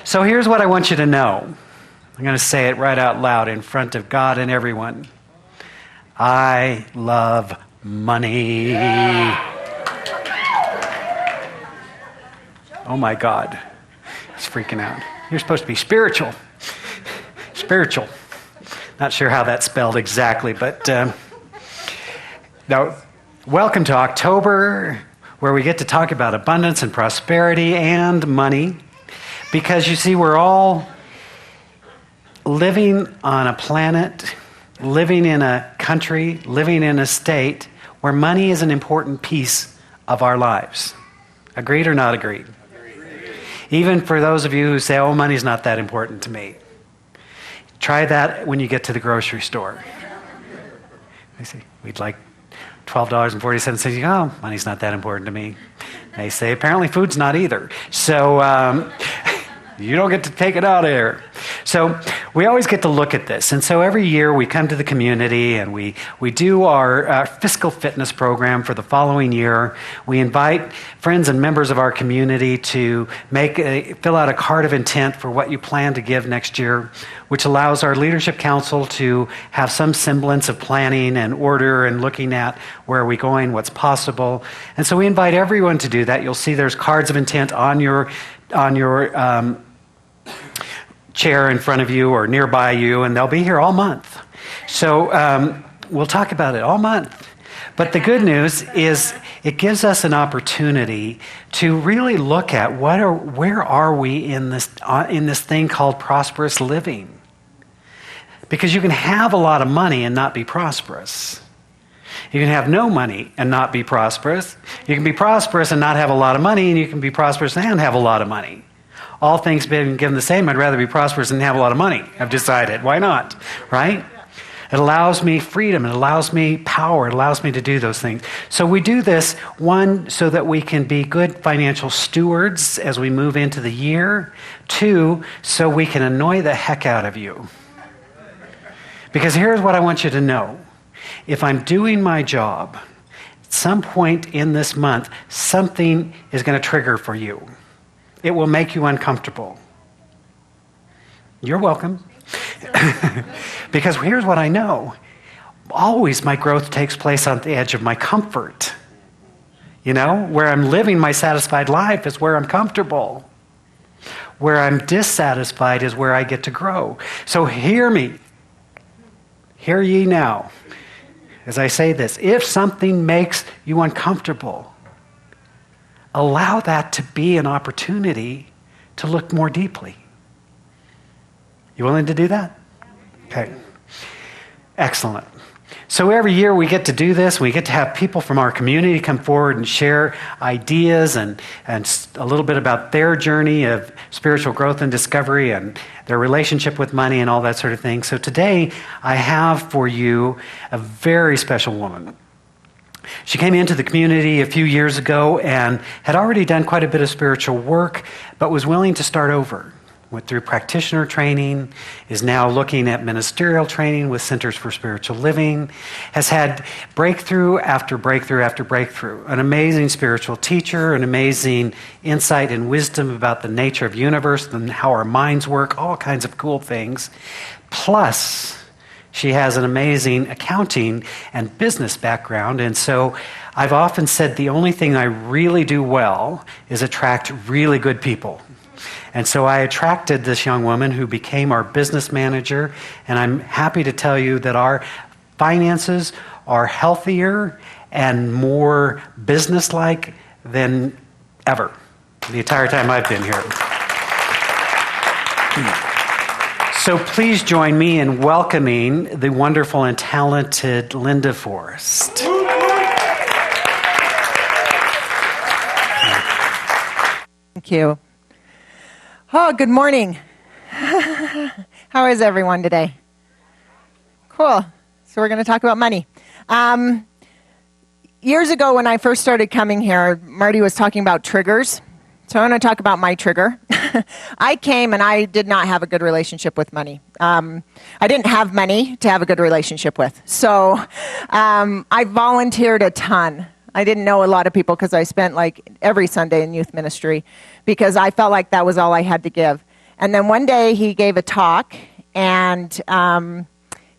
So here's what I want you to know. I'm going to say it right out loud in front of God and everyone. I love money. Oh my God. He's freaking out. You're supposed to be spiritual. Spiritual. Not sure how that's spelled exactly, but now, welcome to October, where we get to talk about abundance and prosperity and money. Because you see, we're all living on a planet, living in a country, living in a state where money is an important piece of our lives. Agreed or not agreed? Even for those of you who say, oh, money's not that important to me. Try that when you get to the grocery store. They say, we'd like $12.47. You go, oh, money's not that important to me. They say, apparently food's not either. So you don't get to take it out of there. So we always get to look at this. And so every year we come to the community and we do our fiscal fitness program for the following year. We invite friends and members of our community to fill out a card of intent for what you plan to give next year, which allows our leadership council to have some semblance of planning and order and looking at where are we going, what's possible. And so we invite everyone to do that. You'll see there's cards of intent on your chair in front of you or nearby you, and they'll be here all month. So we'll talk about it all month. But the good news is it gives us an opportunity to really look at where are we in this thing called prosperous living. Because you can have a lot of money and not be prosperous. You can have no money and not be prosperous. You can be prosperous and not have a lot of money, and you can be prosperous and have a lot of money. All things being given the same, I'd rather be prosperous and have a lot of money. I've decided. Why not? Right? It allows me freedom. It allows me power. It allows me to do those things. So we do this, one, so that we can be good financial stewards as we move into the year. Two, so we can annoy the heck out of you. Because here's what I want you to know. If I'm doing my job, at some point in this month, something is going to trigger for you. It will make you uncomfortable. You're welcome. Because here's what I know. Always my growth takes place on the edge of my comfort. You know, where I'm living my satisfied life is where I'm comfortable. Where I'm dissatisfied is where I get to grow. So hear me. Hear ye now. As I say this, if something makes you uncomfortable, allow that to be an opportunity to look more deeply. You willing to do that? Okay. Excellent. So every year we get to do this. We get to have people from our community come forward and share ideas and a little bit about their journey of spiritual growth and discovery and their relationship with money and all that sort of thing. So today I have for you a very special woman. She came into the community a few years ago and had already done quite a bit of spiritual work, but was willing to start over. Went through practitioner training, is now looking at ministerial training with Centers for Spiritual Living, has had breakthrough after breakthrough after breakthrough. An amazing spiritual teacher, an amazing insight and wisdom about the nature of the universe and how our minds work, all kinds of cool things. Plus, she has an amazing accounting and business background, and so I've often said the only thing I really do well is attract really good people. And so I attracted this young woman who became our business manager, and I'm happy to tell you that our finances are healthier and more business-like than ever, the entire time I've been here. So please join me in welcoming the wonderful and talented Linda Forrest. Thank you. Oh, good morning. How is everyone today? Cool. So we're going to talk about money. Years ago when I first started coming here, Marty was talking about triggers. So I want to talk about my trigger. I came and I did not have a good relationship with money. I didn't have money to have a good relationship with. So I volunteered a ton. I didn't know a lot of people because I spent like every Sunday in youth ministry because I felt like that was all I had to give. And then one day he gave a talk, and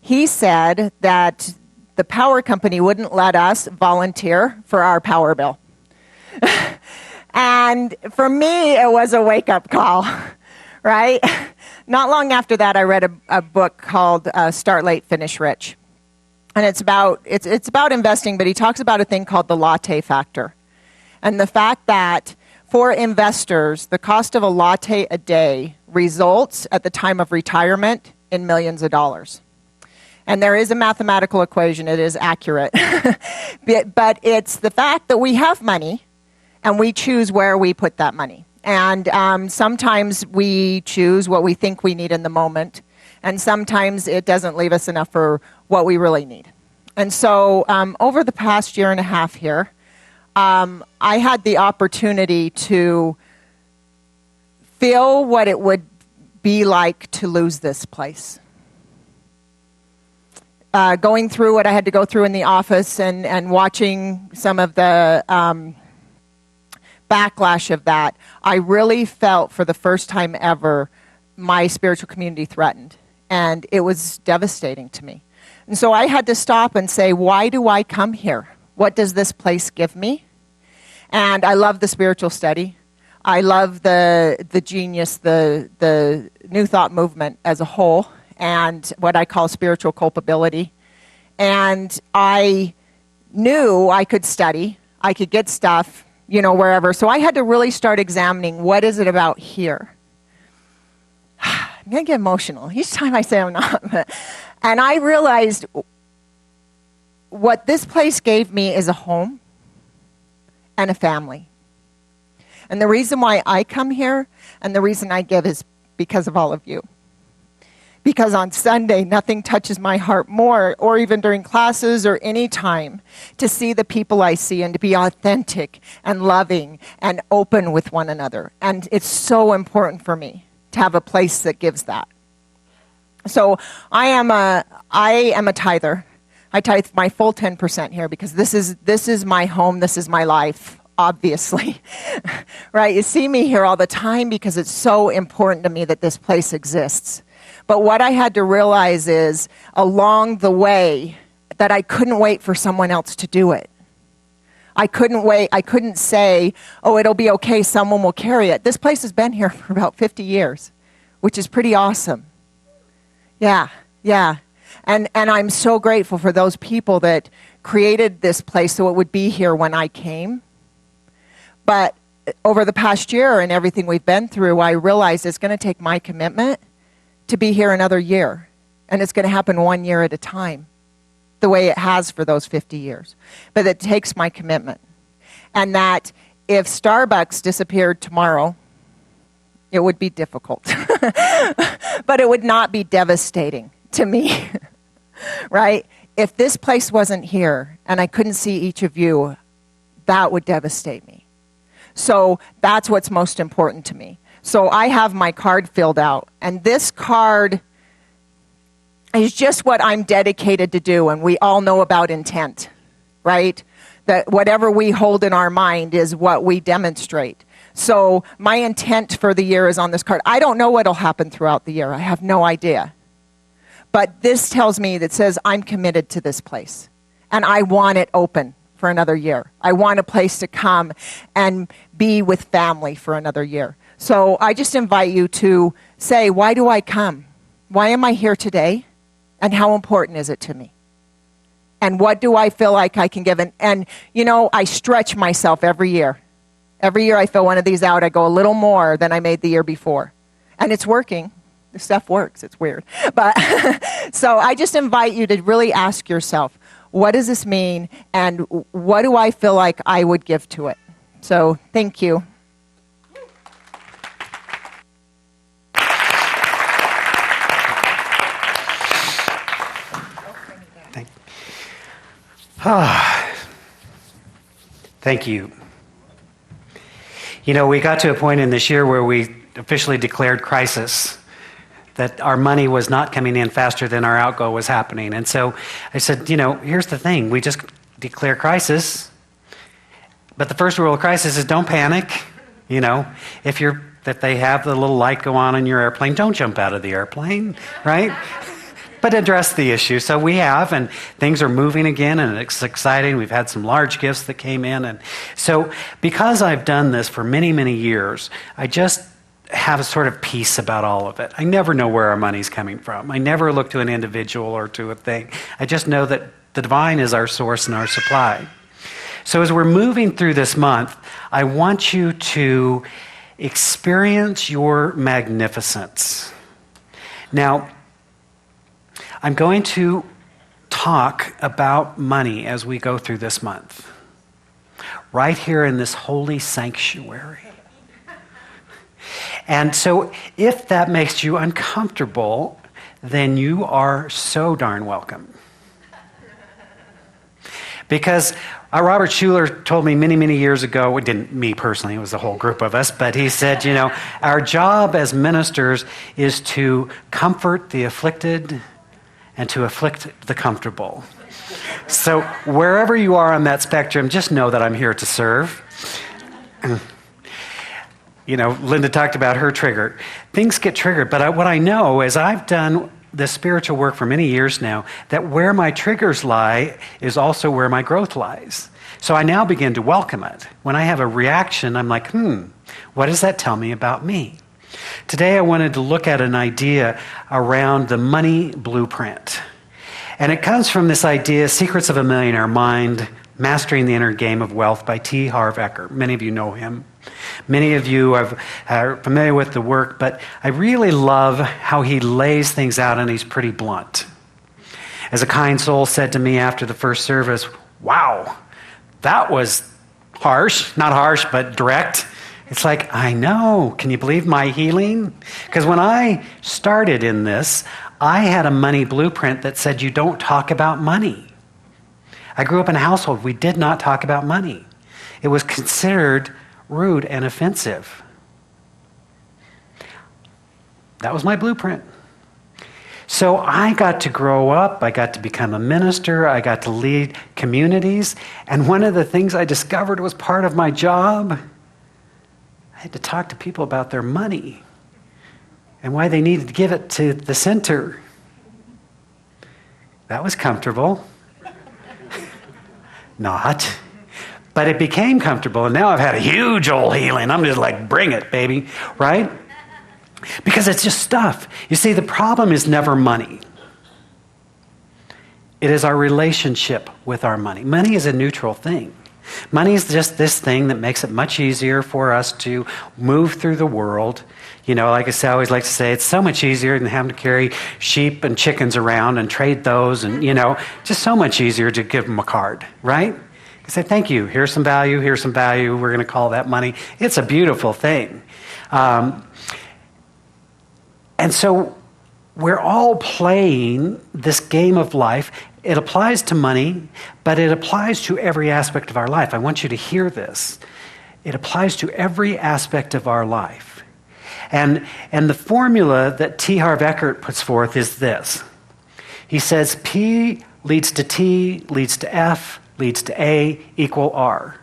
he said that the power company wouldn't let us volunteer for our power bill. And for me, it was a wake-up call, right? Not long after that, I read a book called Start Late, Finish Rich. And it's about investing, but he talks about a thing called the latte factor. And the fact that for investors, the cost of a latte a day results at the time of retirement in millions of dollars. And there is a mathematical equation. It is accurate. But it's the fact that we have money, and we choose where we put that money. And sometimes we choose what we think we need in the moment, and sometimes it doesn't leave us enough for what we really need. And so over the past year and a half here, I had the opportunity to feel what it would be like to lose this place. Going through what I had to go through in the office and watching some of the backlash of that, I really felt for the first time ever my spiritual community threatened. And it was devastating to me. And so I had to stop and say, why do I come here? What does this place give me? And I love the spiritual study. I love the genius, the New Thought movement as a whole, and what I call spiritual culpability. And I knew I could study. I could get stuff, wherever. So I had to really start examining, what is it about here? I'm going to get emotional each time I say I'm not. And I realized what this place gave me is a home and a family. And the reason why I come here and the reason I give is because of all of you. Because on Sunday, nothing touches my heart more, or even during classes or any time, to see the people I see and to be authentic and loving and open with one another. And it's so important for me to have a place that gives that. So I am a tither. I tithe my full 10% here because this is my home, this is my life, obviously. Right? You see me here all the time because it's so important to me that this place exists. But what I had to realize is, along the way, that I couldn't wait for someone else to do it. I couldn't wait. I couldn't say, oh, it'll be okay, someone will carry it. This place has been here for about 50 years, which is pretty awesome. Yeah. And I'm so grateful for those people that created this place so it would be here when I came. But over the past year and everything we've been through, I realized it's going to take my commitment to be here another year. And it's going to happen 1 year at a time, the way it has for those 50 years. But it takes my commitment. And that if Starbucks disappeared tomorrow, it would be difficult. But it would not be devastating to me, right? If this place wasn't here and I couldn't see each of you, that would devastate me. So that's what's most important to me. So I have my card filled out, and this card is just what I'm dedicated to do, and we all know about intent, right? That whatever we hold in our mind is what we demonstrate. So my intent for the year is on this card. I don't know what will happen throughout the year. I have no idea. But this tells me, that says I'm committed to this place, and I want it open for another year. I want a place to come and be with family for another year. So I just invite you to say, why do I come? Why am I here today? And how important is it to me? And what do I feel like I can give? And I stretch myself every year. Every year I fill one of these out, I go a little more than I made the year before. And it's working. The stuff works. It's weird. But so I just invite you to really ask yourself, what does this mean? And what do I feel like I would give to it? So thank you. Thank you. We got to a point in this year where we officially declared crisis, that our money was not coming in faster than our outgo was happening. And so I said, here's the thing. We just declare crisis, but the first rule of crisis is don't panic. If you're that they have the little light go on in your airplane. Don't jump out of the airplane, right? But address the issue. So we have, and things are moving again, and it's exciting. We've had some large gifts that came in. And so because I've done this for many, many years, I just have a sort of peace about all of it. I never know where our money's coming from. I never look to an individual or to a thing. I just know that the divine is our source and our supply. So as we're moving through this month, I want you to experience your magnificence. Now, I'm going to talk about money as we go through this month, right here in this holy sanctuary. And so if that makes you uncomfortable, then you are so darn welcome. Because Robert Schuller told me many, many years ago, it didn't me personally, it was a whole group of us, but he said, our job as ministers is to comfort the afflicted and to afflict the comfortable. So wherever you are on that spectrum, just know that I'm here to serve. Linda talked about her trigger. Things get triggered, but what I know is I've done this spiritual work for many years now, that where my triggers lie is also where my growth lies. So I now begin to welcome it. When I have a reaction, I'm like, what does that tell me about me? Today I wanted to look at an idea around the money blueprint. And it comes from this idea, Secrets of a Millionaire Mind, Mastering the Inner Game of Wealth by T. Harv Eker. Many of you know him. Many of you are familiar with the work, but I really love how he lays things out, and he's pretty blunt. As a kind soul said to me after the first service, wow, that was harsh. Not harsh, but direct. It's like, I know. Can you believe my healing? Because when I started in this, I had a money blueprint that said you don't talk about money. I grew up in a household, we did not talk about money. It was considered rude and offensive. That was my blueprint. So I got to grow up, I got to become a minister, I got to lead communities, and one of the things I discovered was part of my job, I had to talk to people about their money and why they needed to give it to the center. That was comfortable. Not. But it became comfortable, and now I've had a huge old healing. I'm just like, bring it, baby, right? Because it's just stuff. You see, the problem is never money. It is our relationship with our money. Money is a neutral thing. Money is just this thing that makes it much easier for us to move through the world. Like I always like to say, it's so much easier than having to carry sheep and chickens around and trade those, and, just so much easier to give them a card, right? You say, thank you, here's some value, we're going to call that money. It's a beautiful thing. And so we're all playing this game of life. It applies to money, but it applies to every aspect of our life. I want you to hear this. It applies to every aspect of our life. And the formula that T. Harv Eker puts forth is this. He says P leads to T, leads to F, leads to A equal R.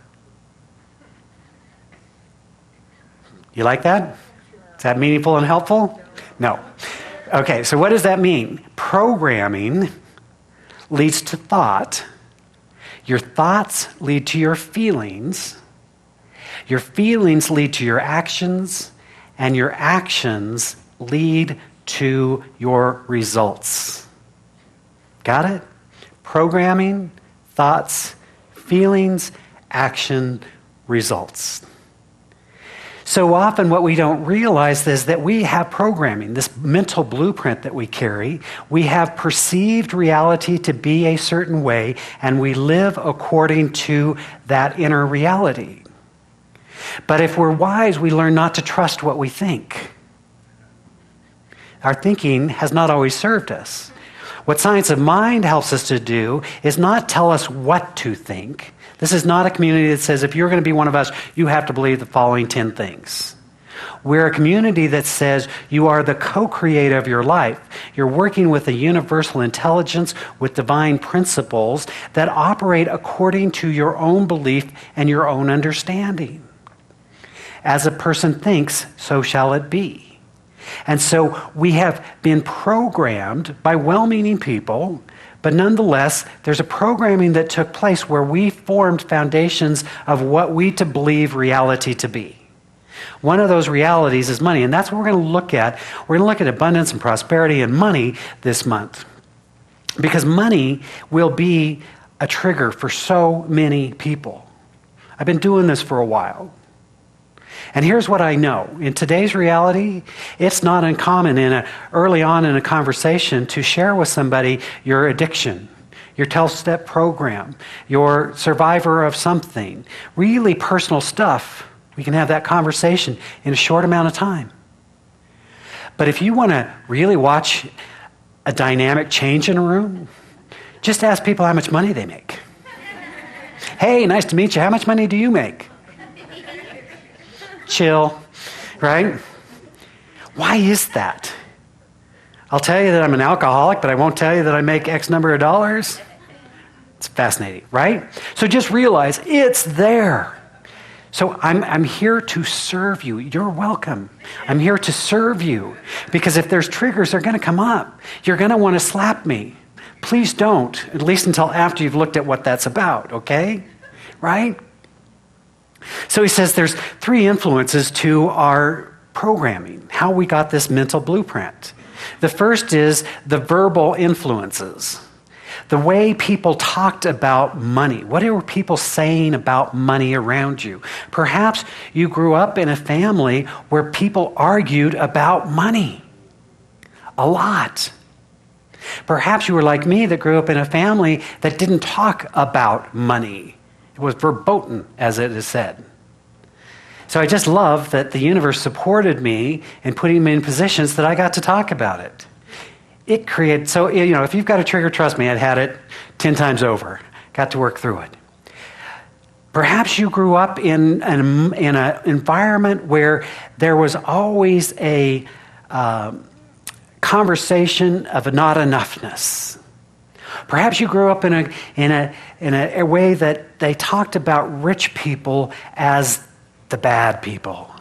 You like that? Is that meaningful and helpful? No. Okay, so what does that mean? Programming leads to thought. Your thoughts lead to your feelings. Your feelings lead to your actions. And your actions lead to your results. Got it? Programming, thoughts, feelings, action, results. So often what we don't realize is that we have programming, this mental blueprint that we carry. We have perceived reality to be a certain way, and we live according to that inner reality. But if we're wise, we learn not to trust what we think. Our thinking has not always served us. What Science of Mind helps us to do is not tell us what to think. This is not a community that says, if you're going to be one of us, you have to believe the following 10 things. We're a community that says you are the co-creator of your life. You're working with a universal intelligence with divine principles that operate according to your own belief and your own understanding. as a person thinks, so shall it be. And so we have been programmed by well-meaning people, but nonetheless, there's a programming that took place where we formed foundations of what we to believe reality to be. One of those realities is money, and that's what we're going to look at. We're going to look at abundance and prosperity and money this month. Because money will be a trigger for so many people. I've been doing this for a while. And here's what I know. In today's reality, it's not uncommon early on in a conversation to share with somebody your addiction, your 12-step program, your survivor of something, really personal stuff. We can have that conversation in a short amount of time. But if you want to really watch a dynamic change in a room, just ask people how much money they make. Hey, nice to meet you. How much money do you make? Chill, right? Why is that? I'll tell you that I'm an alcoholic, but I won't tell you that I make X number of dollars. It's fascinating, right? So just realize it's there. So I'm here to serve you. You're welcome. I'm here to serve you. Because if there's triggers, they're going to come up. You're going to want to slap me. Please don't, at least until after you've looked at what that's about, okay? Right? So he says there's 3 influences to our programming, how we got this mental blueprint. The first is the verbal influences. The way people talked about money. What were people saying about money around you? Perhaps you grew up in a family where people argued about money a lot. Perhaps you were like me that grew up in a family that didn't talk about money. It was verboten, as it is said. So I just love that the universe supported me in putting me in positions that I got to talk about it. It created, so, if you've got a trigger, trust me, I'd had it 10 times over. Got to work through it. Perhaps you grew up in an environment where there was always a conversation of not enoughness. Perhaps you grew up in a way that they talked about rich people as the bad people.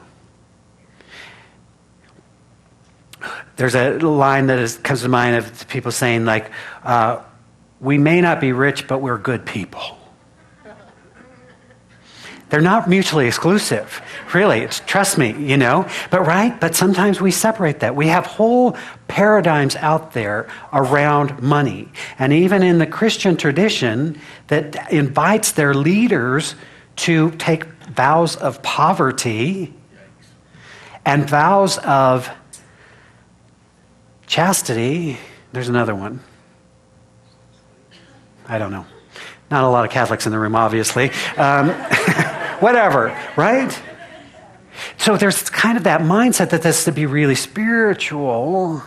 There's a line that comes to mind of people saying, like, we may not be rich, but we're good people. They're not mutually exclusive, really. Trust me, But sometimes we separate that. We have whole paradigms out there around money. And even in the Christian tradition that invites their leaders to take vows of poverty and vows of chastity. There's another one. I don't know. Not a lot of Catholics in the room, obviously. Whatever, right? So there's kind of that mindset that this to be really spiritual.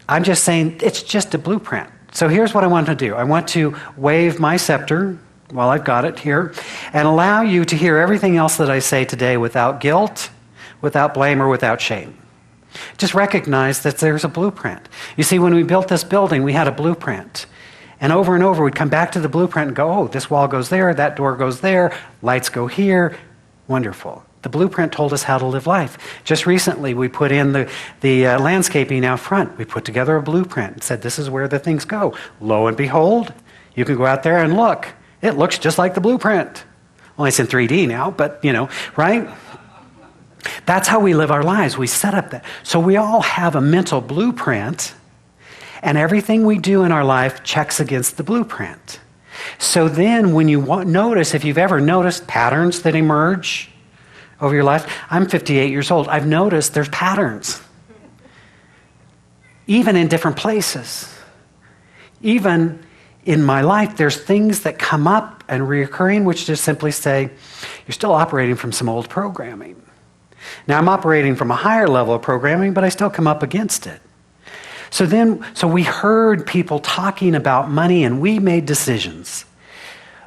I'm just saying it's just a blueprint. So here's what I want to do. I want to wave my scepter while I've got it here and allow you to hear everything else that I say today without guilt, without blame, or without shame. Just recognize that there's a blueprint. You see, when we built this building, we had a blueprint. And over, we'd come back to the blueprint and go, oh, this wall goes there, that door goes there, lights go here. Wonderful. The blueprint told us how to live life. Just recently, we put in the landscaping out front. We put together a blueprint and said, this is where the things go. Lo and behold, you can go out there and look. It looks just like the blueprint. Well, it's in 3D now, but, right? That's how we live our lives. We set up that. So we all have a mental blueprint, and everything we do in our life checks against the blueprint. So then when you notice, if you've ever noticed patterns that emerge over your life, I'm 58 years old. I've noticed there's patterns. Even in different places. Even in my life, there's things that come up and reoccurring, which just simply say, you're still operating from some old programming. Now, I'm operating from a higher level of programming, but I still come up against it. So we heard people talking about money, and we made decisions.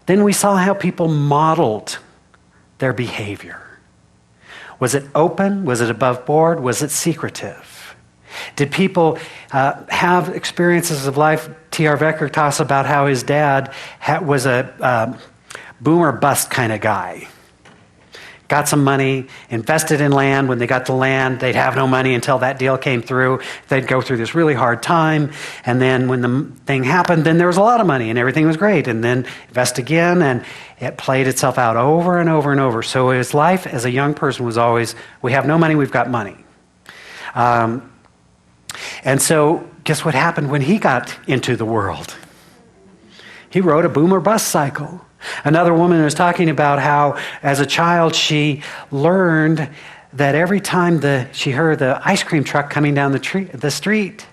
Then we saw how people modeled their behavior. Was it open? Was it above board? Was it secretive? Did people have experiences of life? T.R. Becker talks about how his dad was a boomer bust kind of guy. got some money, invested in land. When they got the land, they'd have no money until that deal came through. They'd go through this really hard time. And then when the thing happened, then there was a lot of money and everything was great. And then invest again, and it played itself out over and over and over. So his life as a young person was always, we have no money, we've got money. And so guess what happened when he got into the world? He rode a boom or bust cycle. Another woman was talking about how, as a child, she learned that every time she heard the ice cream truck coming down the street,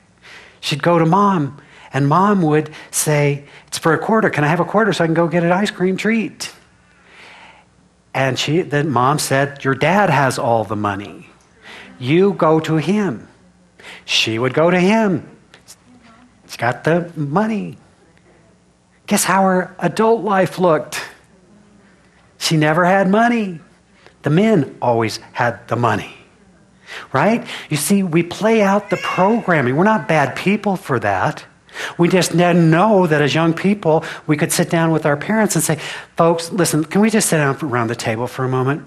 she'd go to Mom, and Mom would say, "It's for a quarter. Can I have a quarter so I can go get an ice cream treat?" And then Mom said, "Your dad has all the money. You go to him." She would go to him. He's got the money. Guess how her adult life looked? She never had money. The men always had the money, right? You see, we play out the programming. We're not bad people for that. We just know that as young people, we could sit down with our parents and say, "Folks, listen, can we just sit down around the table for a moment?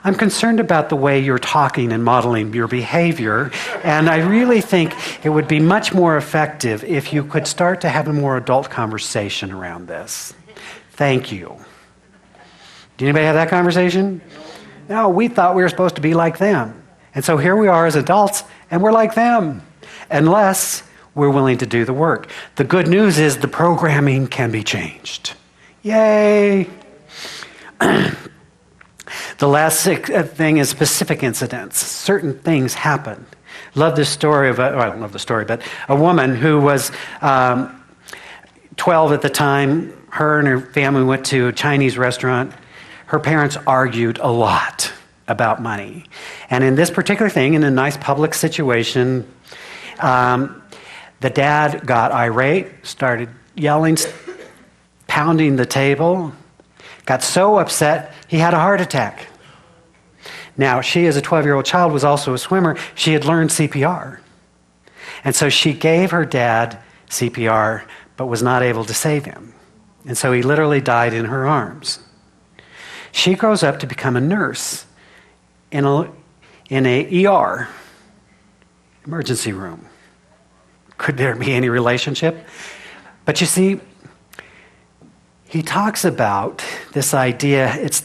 I'm concerned about the way you're talking and modeling your behavior, and I really think it would be much more effective if you could start to have a more adult conversation around this. Thank you." Did anybody have that conversation? No, we thought we were supposed to be like them. And so here we are as adults, and we're like them, unless we're willing to do the work. The good news is the programming can be changed. Yay! The last thing is specific incidents. Certain things happen. Love this story of I don't love the story, but a woman who was 12 at the time. Her and her family went to a Chinese restaurant. Her parents argued a lot about money. And in this particular thing, in a nice public situation, the dad got irate, started yelling, pounding the table, got so upset he had a heart attack. Now, she as a 12-year-old child was also a swimmer. She had learned CPR. And so she gave her dad CPR, but was not able to save him. And so he literally died in her arms. She grows up to become a nurse in a ER, emergency room. Could there be any relationship? But you see, he talks about this idea, it's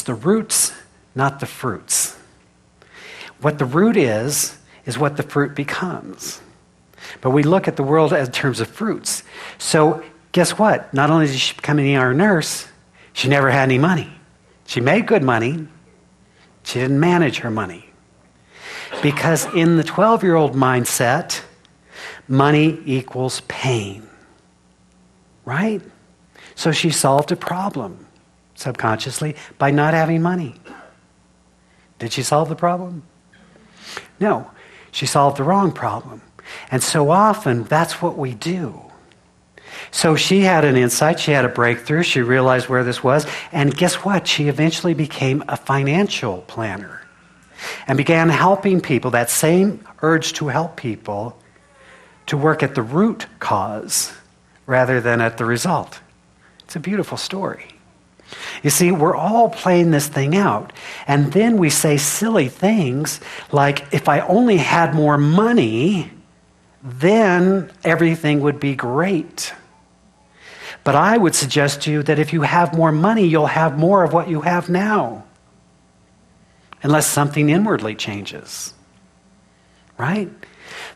the roots, not the fruits. What the root is what the fruit becomes. But we look at the world in terms of fruits. So guess what? Not only did she become an ER nurse, she never had any money. She made good money. She didn't manage her money. Because in the 12-year-old mindset, money equals pain, right? So she solved a problem subconsciously by not having money. Did she solve the problem? No, she solved the wrong problem. And so often, that's what we do. So she had an insight, she had a breakthrough, she realized where this was, and guess what? She eventually became a financial planner and began helping people, that same urge to help people, to work at the root cause rather than at the result. It's a beautiful story. You see, we're all playing this thing out, and then we say silly things like, if I only had more money, then everything would be great. But I would suggest to you that if you have more money, you'll have more of what you have now, unless something inwardly changes, right?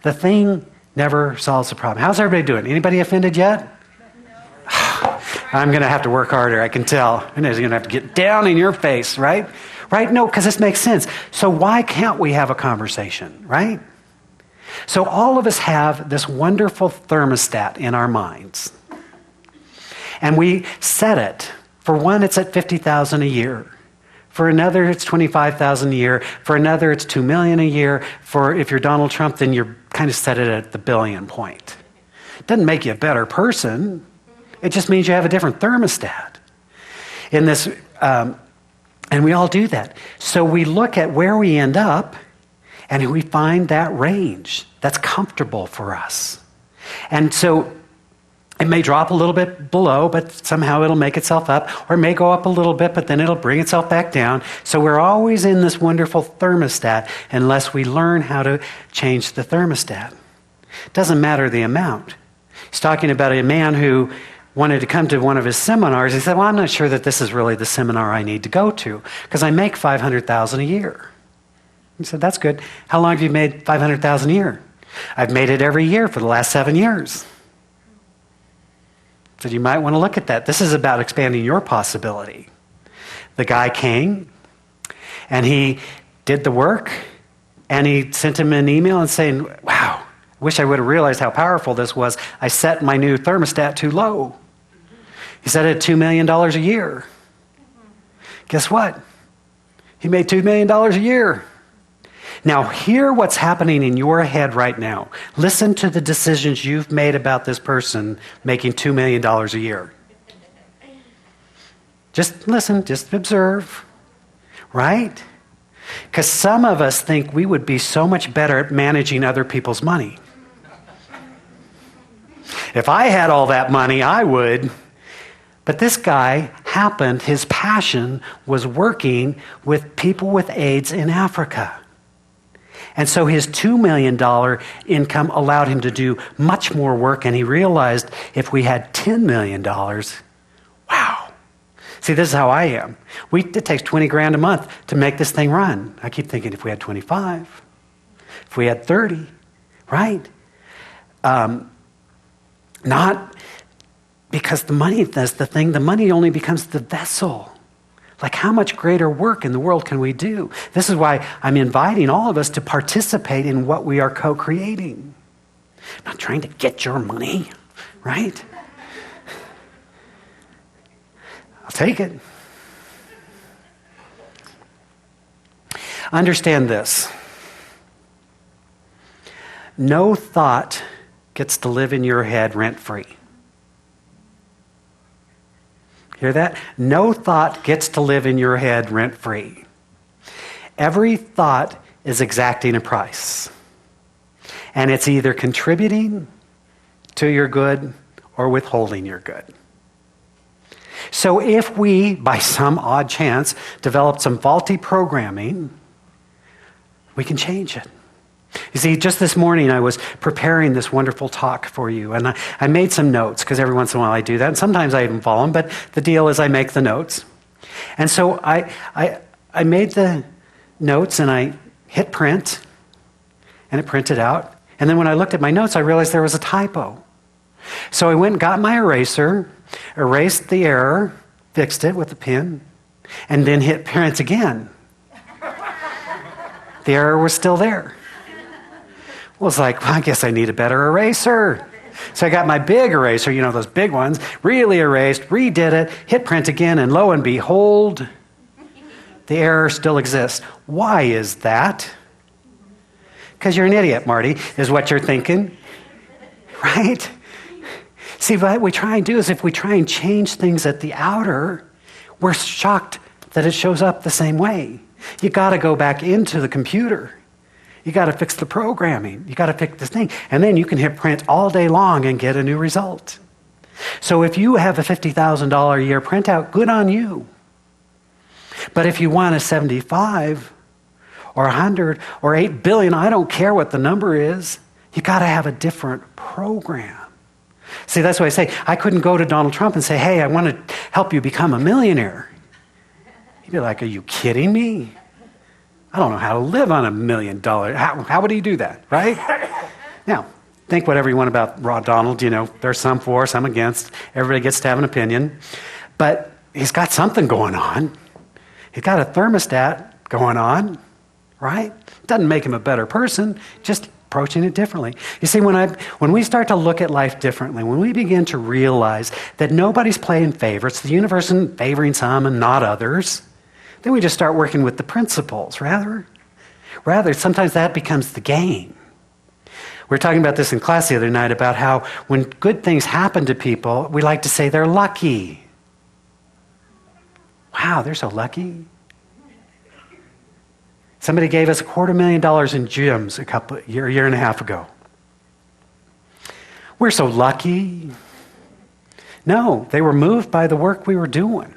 The thing never solves the problem. How's everybody doing? Anybody offended yet? I'm going to have to work harder, I can tell. And I'm going to have to get down in your face, right? Right? No, because this makes sense. So why can't we have a conversation, right? So all of us have this wonderful thermostat in our minds. And we set it. For one, it's at $50,000 a year. For another, it's $25,000 a year. For another, it's $2 million a year. For if you're Donald Trump, then you're kind of set it at the billion point. It doesn't make you a better person. It just means you have a different thermostat. In this, and we all do that. So we look at where we end up, and we find that range that's comfortable for us. And so It may drop a little bit below, but somehow it'll make itself up, or it may go up a little bit, but then it'll bring itself back down. So we're always in this wonderful thermostat unless we learn how to change the thermostat. It doesn't matter the amount. He's talking about a man who wanted to come to one of his seminars. He said, well, I'm not sure that this is really the seminar I need to go to because I make $500,000 a year. He said, that's good. How long have you made $500,000 a year? I've made it every year for the last 7 years. So you might want to look at that. This is about expanding your possibility. The guy came, and he did the work, and he sent him an email and saying, wow, wish I would have realized how powerful this was. I set my new thermostat too low. He set it at $2 million a year. Guess what? He made $2 million a year. Now, hear what's happening in your head right now. Listen to the decisions you've made about this person making $2 million a year. Just listen, just observe, right? Because some of us think we would be so much better at managing other people's money. If I had all that money, I would. But this guy happened, his passion was working with people with AIDS in Africa. And so his $2 million income allowed him to do much more work, and he realized if we had $10 million, wow. See, this is how I am. It takes 20 grand a month to make this thing run. I keep thinking if we had 25, if we had 30, right? Not because the money does the thing. The money only becomes the vessel. Like, how much greater work in the world can we do? This is why I'm inviting all of us to participate in what we are co-creating. I'm not trying to get your money, right? I'll take it. Understand this. No thought gets to live in your head rent-free. Hear that? No thought gets to live in your head rent-free. Every thought is exacting a price. And it's either contributing to your good or withholding your good. So if we, by some odd chance, develop some faulty programming, we can change it. You see, just this morning I was preparing this wonderful talk for you, and I made some notes, because every once in a while I do that, and sometimes I even follow them, but the deal is I make the notes. And so I made the notes, and I hit print, and it printed out. And then when I looked at my notes, I realized there was a typo. So I went and got my eraser, erased the error, fixed it with a pen, and then hit print again. The error was still there. Well, it's like, well, I guess I need a better eraser. So I got my big eraser, you know, those big ones, really erased, redid it, hit print again, and lo and behold, the error still exists. Why is that? Because you're an idiot, Marty, is what you're thinking, right? See, what we try and do is if we try and change things at the outer, we're shocked that it shows up the same way. You got to go back into the computer. You got to fix the programming. You got to fix this thing. And then you can hit print all day long and get a new result. So if you have a $50,000 a year printout, good on you. But if you want a 75 or 100 or 8 billion, I don't care what the number is, you got to have a different program. See, that's why I say, I couldn't go to Donald Trump and say, hey, I want to help you become a millionaire. He'd be like, are you kidding me? I don't know how to live on $1 million. How would he do that, right? Now, think whatever you want about Donald. You know, there's some for, some against. Everybody gets to have an opinion. But he's got something going on. He's got a thermostat going on, right? Doesn't make him a better person, just approaching it differently. You see, when we start to look at life differently, when we begin to realize that nobody's playing favorites, the universe isn't favoring some and not others, then we just start working with the principles. Rather, sometimes that becomes the game. We were talking about this in class the other night about how when good things happen to people, we like to say they're lucky. Wow, they're so lucky. Somebody gave us $250,000 in gems a year and a half ago. We're so lucky. No, they were moved by the work we were doing.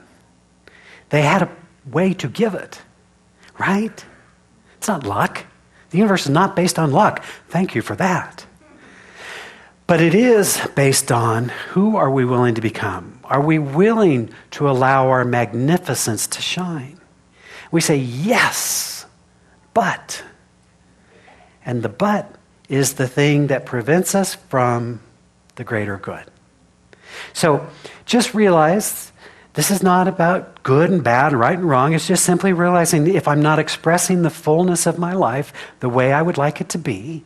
They had a way to give it, right? It's not luck. The universe is not based on luck. Thank you for that. But it is based on who are we willing to become? Are we willing to allow our magnificence to shine? We say, yes, but. And the but is the thing that prevents us from the greater good. So just realize this is not about good and bad, right and wrong. It's just simply realizing if I'm not expressing the fullness of my life the way I would like it to be,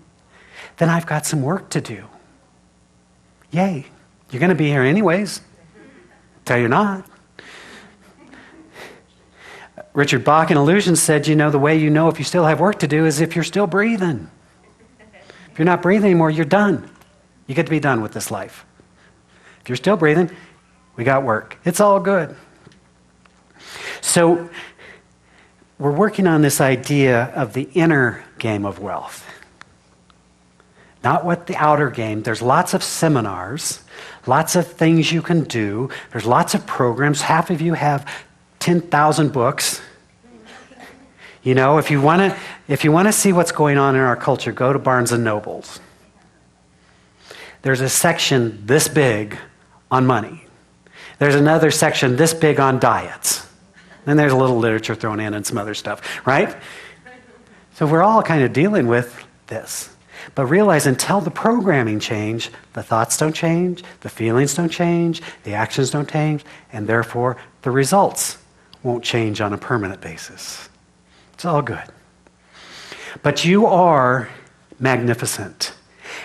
then I've got some work to do. Yay. You're going to be here anyways. Tell you're not. Richard Bach in Illusions said, the way you know if you still have work to do is if you're still breathing. If you're not breathing anymore, you're done. You get to be done with this life. If you're still breathing, we got work. It's all good. So we're working on this idea of the inner game of wealth. Not what the outer game. There's lots of seminars, lots of things you can do. There's lots of programs. Half of you have 10,000 books. If you want to see what's going on in our culture, go to Barnes and Nobles. There's a section this big on money. There's another section this big on diets. Then there's a little literature thrown in and some other stuff, right? So we're all kind of dealing with this. But realize until the programming change, the thoughts don't change, the feelings don't change, the actions don't change, and therefore the results won't change on a permanent basis. It's all good. But you are magnificent.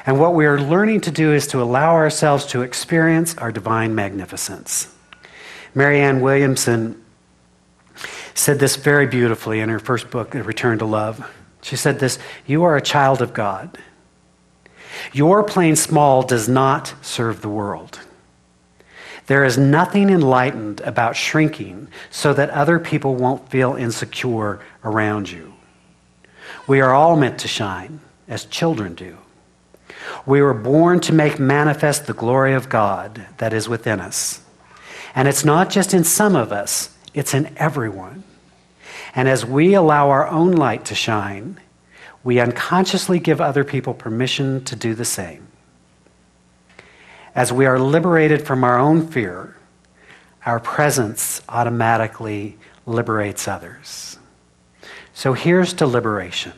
And what we are learning to do is to allow ourselves to experience our divine magnificence. Marianne Williamson said this very beautifully in her first book, A Return to Love. She said this, you are a child of God. Your playing small does not serve the world. There is nothing enlightened about shrinking so that other people won't feel insecure around you. We are all meant to shine, as children do. We were born to make manifest the glory of God that is within us. And it's not just in some of us, it's in everyone. And as we allow our own light to shine, we unconsciously give other people permission to do the same. As we are liberated from our own fear, our presence automatically liberates others. So here's to liberation.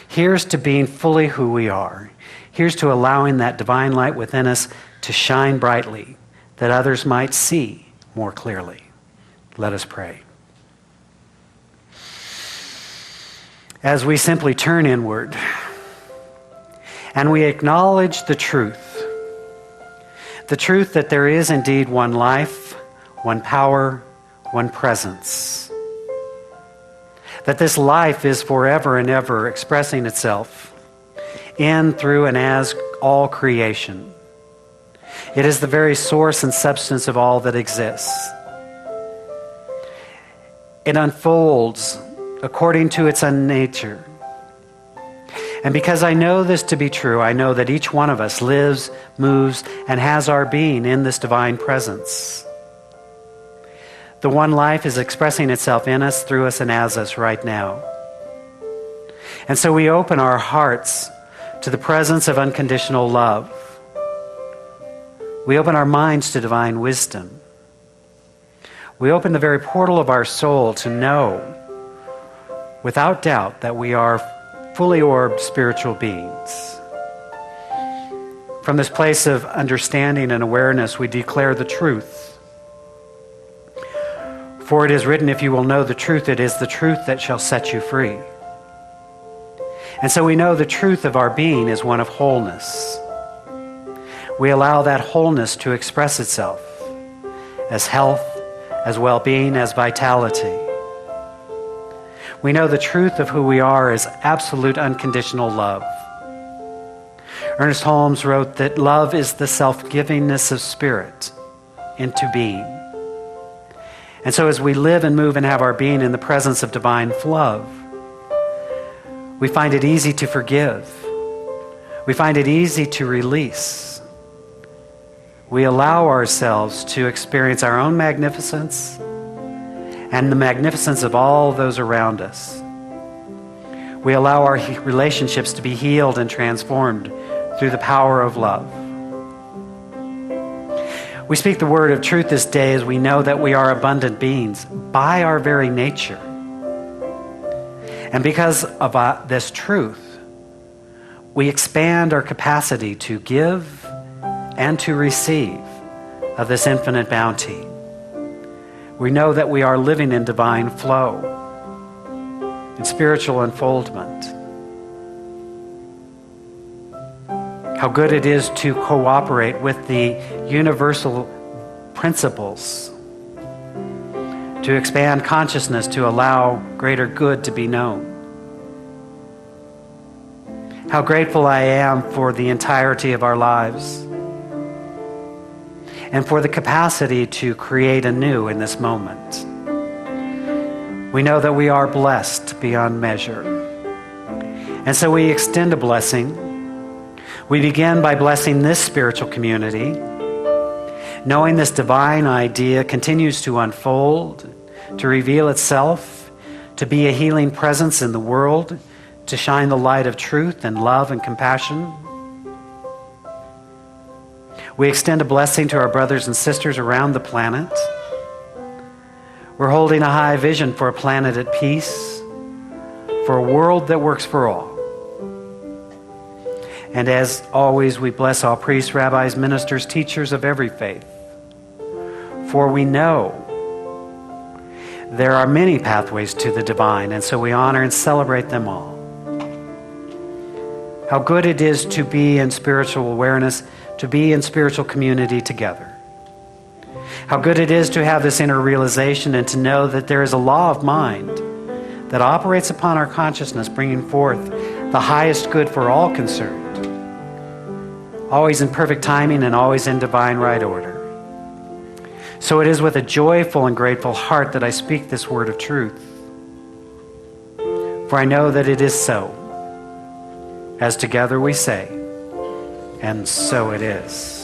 Here's to being fully who we are. Here's to allowing that divine light within us to shine brightly, that others might see more clearly. Let us pray. As we simply turn inward and we acknowledge the truth that there is indeed one life, one power, one presence. That this life is forever and ever expressing itself in, through, and as all creation. It is the very source and substance of all that exists. It unfolds according to its own nature. And because I know this to be true, I know that each one of us lives, moves, and has our being in this divine presence. The one life is expressing itself in us, through us, and as us right now. And so we open our hearts to the presence of unconditional love. We open our minds to divine wisdom. We open the very portal of our soul to know, without doubt, that we are fully orbed spiritual beings. From this place of understanding and awareness, we declare the truth. For it is written, if you will know the truth, it is the truth that shall set you free. And so we know the truth of our being is one of wholeness. We allow that wholeness to express itself as health, as well-being, as vitality. We know the truth of who we are is absolute unconditional love. Ernest Holmes wrote that love is the self-givingness of spirit into being. And so as we live and move and have our being in the presence of divine love, we find it easy to forgive. We find it easy to release. we allow ourselves to experience our own magnificence and the magnificence of all those around us. We allow our relationships to be healed and transformed through the power of love. We speak the word of truth this day as we know that we are abundant beings by our very nature. And because of this truth, we expand our capacity to give and to receive of this infinite bounty. We know that we are living in divine flow, in spiritual unfoldment. How good it is to cooperate with the universal principles, to expand consciousness, to allow greater good to be known. How grateful I am for the entirety of our lives and for the capacity to create anew in this moment. We know that we are blessed beyond measure. And so we extend a blessing. We begin by blessing this spiritual community, knowing this divine idea continues to unfold, to reveal itself, to be a healing presence in the world, to shine the light of truth and love and compassion. We extend a blessing to our brothers and sisters around the planet. We're holding a high vision for a planet at peace, for a world that works for all. And as always, we bless all priests, rabbis, ministers, teachers of every faith. For we know there are many pathways to the divine, and so we honor and celebrate them all. How good it is to be in spiritual awareness, to be in spiritual community together. How good it is to have this inner realization and to know that there is a law of mind that operates upon our consciousness, bringing forth the highest good for all concerned, always in perfect timing and always in divine right order. So it is with a joyful and grateful heart that I speak this word of truth. For I know that it is so, as together we say, and so it is.